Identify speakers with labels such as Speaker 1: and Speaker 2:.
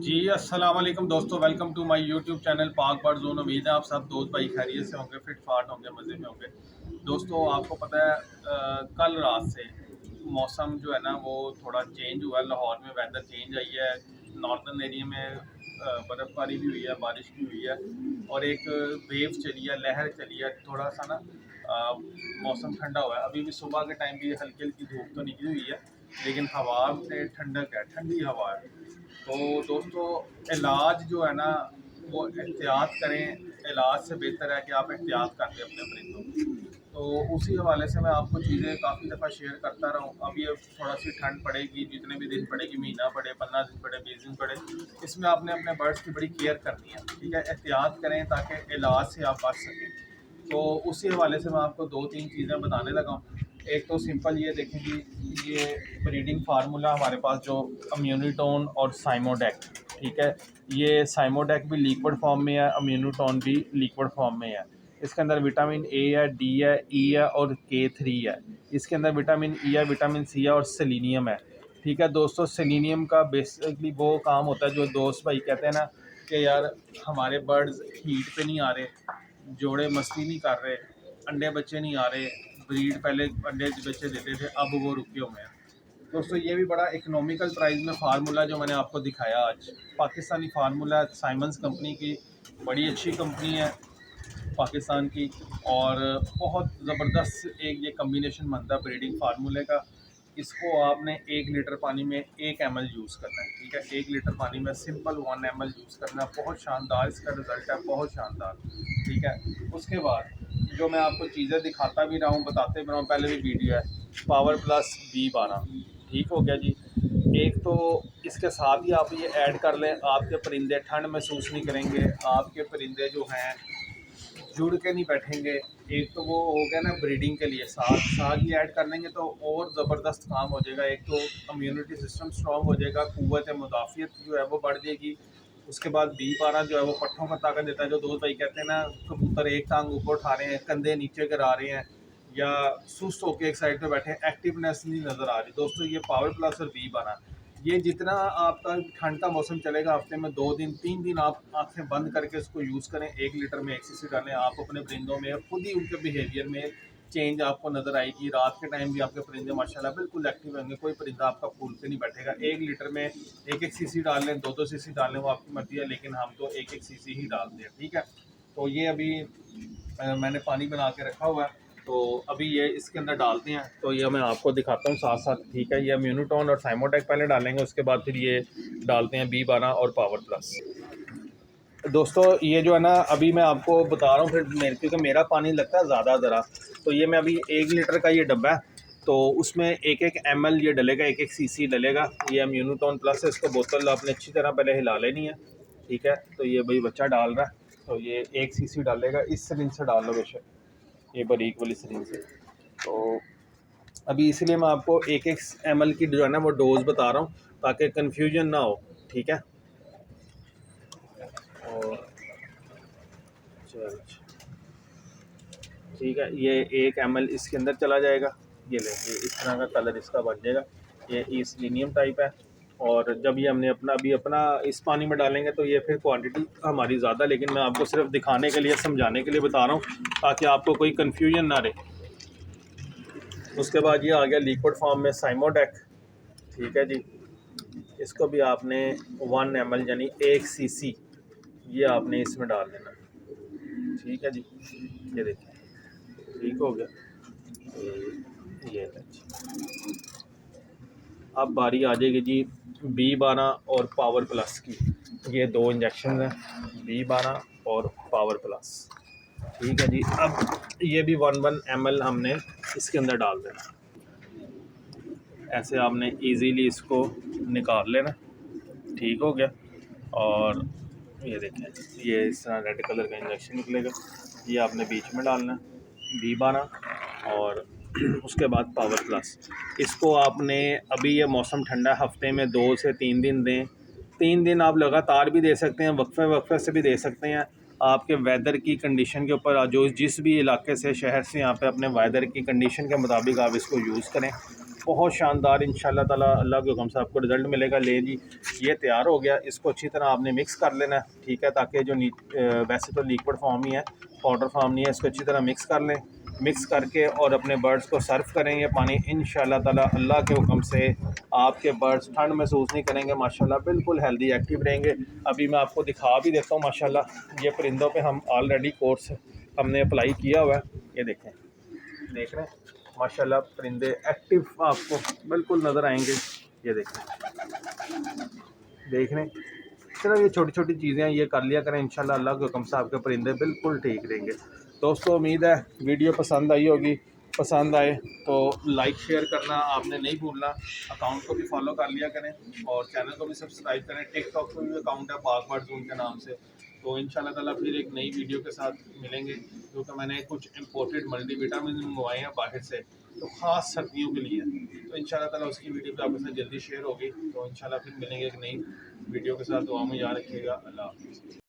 Speaker 1: जी अस्सलाम वालेकुम दोस्तों, welcome to my YouTube channel Pak bird zone. उम्मीद है आप सब दोस्त भाई खैरियत से होंगे, फिट फाट होंगे, मज़े में होंगे। दोस्तों आपको पता है कल रात से मौसम जो है ना वो थोड़ा चेंज हुआ है। लाहौर में वेदर चेंज आई है। नॉर्दर्न एरिया में बर्फ़बारी भी हुई है, बारिश भी हुई है और एक वेव चली है, लहर चली है। थोड़ा सा ना मौसम ठंडा हुआ है। अभी भी सुबह के टाइम भी हल्की हल्की धूप तो निकली हुई है, लेकिन हवा में ठंडक है, ठंडी हवा है। तो दोस्तों इलाज जो है ना वो एहतियात करें। इलाज से बेहतर है कि आप एहतियात कर लें अपने परिंदों की। तो उसी हवाले से मैं आपको चीज़ें काफ़ी दफ़ा शेयर करता रहा हूँ। अब ये थोड़ा सी ठंड पड़ेगी, जितने भी दिन पड़ेगी, महीना पड़े, 15 दिन पड़े, 20 दिन पड़े, इसमें आपने अपने बर्ड्स की बड़ी केयर करनी है। ठीक है, एहतियात करें ताकि इलाज से आप बच सकें। तो उसी हवाले से मैं आपको 2-3 चीज़ें बताने लगा हूँ। एक तो सिंपल ये देखें कि ये ब्रीडिंग फार्मूला हमारे पास जो इम्यूनिटोन और साइमोडेक, ठीक है, ये साइमोडेक भी लिक्विड फॉर्म में है, इम्यूनिटोन भी लिक्विड फॉर्म में है। इसके अंदर विटामिन ए है, डी है, ई है और K3 है। इसके अंदर विटामिन ई है, विटामिन सी है और सेलेनियम है। ठीक है दोस्तों, सेलेनियम का बेसिकली वो काम होता है जो दोस्त भाई कहते हैं ना कि यार हमारे बर्ड्स हीट पे नहीं आ रहे, जोड़े मस्ती नहीं कर रहे, अंडे बच्चे नहीं आ रहे, ब्रीड पहले अंडे बच्चे देते थे, अब वो रुके हुए हैं। दोस्तों ये भी बड़ा इकोनॉमिकल प्राइस में फार्मूला जो मैंने आपको दिखाया आज, पाकिस्तानी फार्मूला, साइमंस कंपनी की, बड़ी अच्छी कंपनी है पाकिस्तान की। और बहुत ज़बरदस्त एक ये कम्बिनेशन बनता है ब्रीडिंग फार्मूले का। इसको आपने 1 लीटर पानी में 1 ml यूज़ करना है। ठीक है, 1 लीटर पानी में सिंपल 1 ml यूज़ करना है। बहुत शानदार इसका रिज़ल्ट है, बहुत शानदार। ठीक है, उसके बाद जो मैं आपको चीज़ें दिखाता भी रहा हूँ, बताते भी रहा हूँ, पहले भी वीडियो है, पावर प्लस B12। ठीक हो गया जी। एक तो इसके साथ ही आप ये ऐड कर लें, आपके परिंदे ठंड महसूस नहीं करेंगे, आपके परिंदे जो हैं जुड़ के नहीं बैठेंगे। एक तो वो हो गया ना ब्रीडिंग के लिए, साग साग ही ऐड कर लेंगे तो और ज़बरदस्त काम हो जाएगा। एक तो इम्यूनिटी सिस्टम स्ट्रॉन्ग हो जाएगा, क़ुव्वत मुदाफ़ियत जो है वो बढ़ जाएगी। उसके बाद B12 जो है वो पट्ठों का ताकत देता है। जो दोस्त भाई कहते हैं ना कबूतर एक टांग ऊपर उठा रहे हैं, कंधे नीचे गिरा रहे हैं या सुस्त होकर एक साइड पे बैठे हैं, एक्टिवनेस नहीं नज़र आ रही, दोस्तों ये पावर प्लस और B12, ये जितना आपका ठंड का मौसम चलेगा, हफ्ते में 2 दिन 3 दिन आप आंखें बंद करके इसको यूज़ करें। 1 लीटर में 1 cc डालें, आप अपने परिंदों में खुद ही उनके बिहेवियर में चेंज आपको नज़र आएगी। रात के टाइम भी आपके परिंदे माशाल्लाह बिल्कुल एक्टिव होंगे, कोई परिंदा आपका फूल के नहीं बैठेगा। 1 लीटर में 1-1 cc डाल लें, 2-2 cc डाल लें, वो आपकी मर्जी है, लेकिन हम तो 1-1 cc ही डालते हैं। ठीक है, तो ये अभी मैंने पानी बना के रखा हुआ है, तो अभी ये इसके अंदर डालते हैं। तो ये मैं आपको दिखाता हूँ साथ साथ। ठीक है, ये इम्यूनिटोन और साइमोटेक पहले डालेंगे, उसके बाद फिर ये डालते हैं B12 और पावर प्लस। दोस्तों ये जो है ना अभी मैं आपको बता रहा हूँ, फिर क्योंकि मेरा पानी लगता है ज़्यादा ज़रा, तो ये मैं अभी 1 लीटर का ये डब्बा है, तो उसमें 1-1 ml ये डलेगा, 1-1 cc डलेगा। ये इम्यूनिटोन प्लस है, इसको बोतल आपने अच्छी तरह पहले हिला लेनी है। ठीक है, तो ये भाई बच्चा डाल रहा है, तो ये 1 cc डालेगा। इस सिरिंज से डाल लो बेशक, ये बारीक वाली सिरिंज से। तो अभी इसलिए मैं आपको 1-1 ml की जो है ना वो डोज बता रहा हूँ ताकि कन्फ्यूजन ना हो। ठीक है, और चल ठीक है, ये 1 ml इसके अंदर चला जाएगा। ये ले, ये इस तरह का कलर इसका बन जाएगा। ये ईस्लिनियम टाइप है। और जब ये हमने अपना इस पानी में डालेंगे तो ये फिर क्वांटिटी हमारी ज़्यादा, लेकिन मैं आपको सिर्फ दिखाने के लिए, समझाने के लिए बता रहा हूँ ताकि आपको कोई कन्फ्यूजन ना रहे। उसके बाद ये आ गया लिक्विड फॉर्म में साइमोडेक। ठीक है जी, इसको भी आपने 1 ml यानी 1 cc ये आपने इसमें डाल देना। ठीक है जी, ये देखिए ठीक हो गया। ये अब बारी आ जाएगी जी B12 और पावर प्लस की। ये 2 इंजेक्शन हैं, B12 और पावर प्लस। ठीक है जी, अब ये भी 1-1 ml हमने इसके अंदर डाल देना। ऐसे आपने इजीली इसको निकाल लेना। ठीक हो गया। और ये देखें, ये इस तरह रेड कलर का इंजेक्शन निकलेगा, ये आपने बीच में डालना है B12 और उसके बाद पावर प्लस। इसको आपने, अभी ये मौसम ठंडा है, हफ्ते में 2 से 3 दिन दें। 3 दिन आप लगातार भी दे सकते हैं, वक्फे वक्फे से भी दे सकते हैं, आपके वेदर की कंडीशन के ऊपर। जो जिस भी इलाके से, शहर से, यहाँ पे अपने वेदर की कंडीशन के मुताबिक आप इसको यूज़ करें। बहुत शानदार इंशाल्लाह ताला अल्लाह के हुक्म से आपको रिज़ल्ट मिलेगा। ले जी, ये तैयार हो गया। इसको अच्छी तरह आपने मिक्स कर लेना है, ठीक है, ताकि जो वैसे तो लिक्विड फॉर्म ही है, पाउडर फॉर्म नहीं है। इसको अच्छी तरह मिक्स कर लें। मिक्स करके और अपने बर्ड्स को सर्व करेंगे पानी इंशाल्लाह ताला अल्लाह के हुक्म से। आपके बर्ड्स ठंड महसूस नहीं करेंगे, माशाल्लाह बिल्कुल हेल्दी एक्टिव रहेंगे। अभी मैं आपको दिखा भी देता हूँ। माशाल्लाह ये परिंदों पे हम ऑलरेडी कोर्स हमने अप्लाई किया हुआ है। ये देखें, देख रहे हैं माशाल्लाह परिंदे एक्टिव आपको बिल्कुल नज़र आएंगे। ये देखें, देख रहे हैं। सिर्फ ये छोटी छोटी चीज़ें ये कर लिया करें, इंशाल्लाह अल्लाह के हुक्म से आपके परिंदे बिल्कुल ठीक रहेंगे। दोस्तों उम्मीद है वीडियो पसंद आई होगी। पसंद आए तो लाइक शेयर करना आपने नहीं भूलना। अकाउंट को भी फॉलो कर लिया करें और चैनल को भी सब्सक्राइब करें। टिकटॉक पर भी अकाउंट है पाक बर्ड ज़ोन के नाम से। तो इंशाल्लाह ताला फिर एक नई वीडियो के साथ मिलेंगे, क्योंकि मैंने कुछ इम्पोर्टेड मल्टीविटामिन मंगवाए हैं बाहर से, तो ख़ास सर्दियों के लिए। तो इंशाल्लाह ताला उसकी वीडियो भी आपके साथ जल्दी शेयर होगी। तो इंशाल्लाह फिर मिलेंगे एक नई वीडियो के साथ। दुआ में याद रखिएगा। अल्लाह हाफ़िज़।